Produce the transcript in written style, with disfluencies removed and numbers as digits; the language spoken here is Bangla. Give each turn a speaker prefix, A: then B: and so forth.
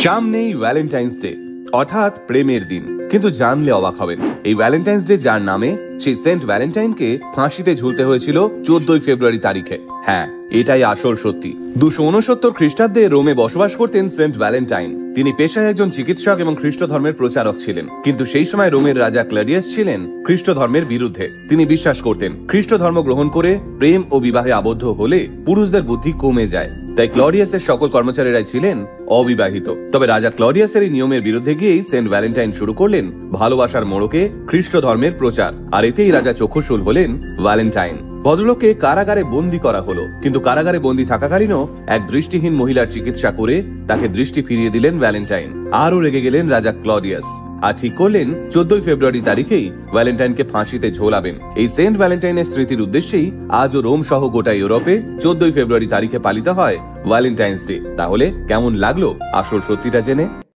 A: সামনেই ভ্যালেন্টাইন্স ডে অর্থাৎ প্রেমের দিন, কিন্তু জানলে অবাক হবেন এই ভ্যালেন্টাইন্স ডে যার নামে, সেই সেন্ট ভ্যালেন্টাইনকে ফাঁসিতে ঝুলতে হয়েছিল 14 ফেব্রুয়ারি তারিখে। হ্যাঁ, এটাই আসল সত্যি। 269 খ্রিস্টাব্দে রোমে বসবাস করতেন সেন্ট ভ্যালেন্টাইন। তিনি পেশায় একজন চিকিৎসক এবং খ্রিস্ট ধর্মের প্রচারক ছিলেন, কিন্তু সেই সময় রোমের রাজা ক্লডিয়াস ছিলেন খ্রিস্ট ধর্মের বিরুদ্ধে। তিনি বিশ্বাস করতেন খ্রিস্ট ধর্ম গ্রহণ করে প্রেম ও বিবাহে আবদ্ধ হলে পুরুষদের বুদ্ধি কমে যায়, তাই ক্লডিয়াসের সকল কর্মচারীরাই ছিলেন অবিবাহিত। তবে রাজা ক্লডিয়াসের এই নিয়মের বিরুদ্ধে গিয়েই সেন্ট ভ্যালেন্টাইন শুরু করলেন ভালোবাসার মোড়কে খ্রিস্ট ধর্মের প্রচার, আর এতেই রাজা চক্ষুশূল হলেন ভ্যালেন্টাইন। ভদ্রলোককে কারাগারে বন্দী করা হলো, কিন্তু কারাগারে বন্দী থাকাকালীনও এক দৃষ্টিহীন মহিলার চিকিৎসা করে তাকে দৃষ্টি ফিরিয়ে দিলেন ভ্যালেন্টাইন। আরও রেগে গেলেন রাজা ক্লডিয়াস আর ঠিক করলেন 14 ফেব্রুয়ারি তারিখেই ভ্যালেন্টাইনকে ফাঁসিতে ঝোলাবেন। এই সেন্ট ভ্যালেন্টাইনের স্মৃতির উদ্দেশ্যেই আজও রোম সহ গোটা ইউরোপে 14 ফেব্রুয়ারি তারিখে পালিত হয় ভ্যালেন্টাইন্স ডে। তাহলে কেমন লাগলো আসল সত্যিটা জেনে?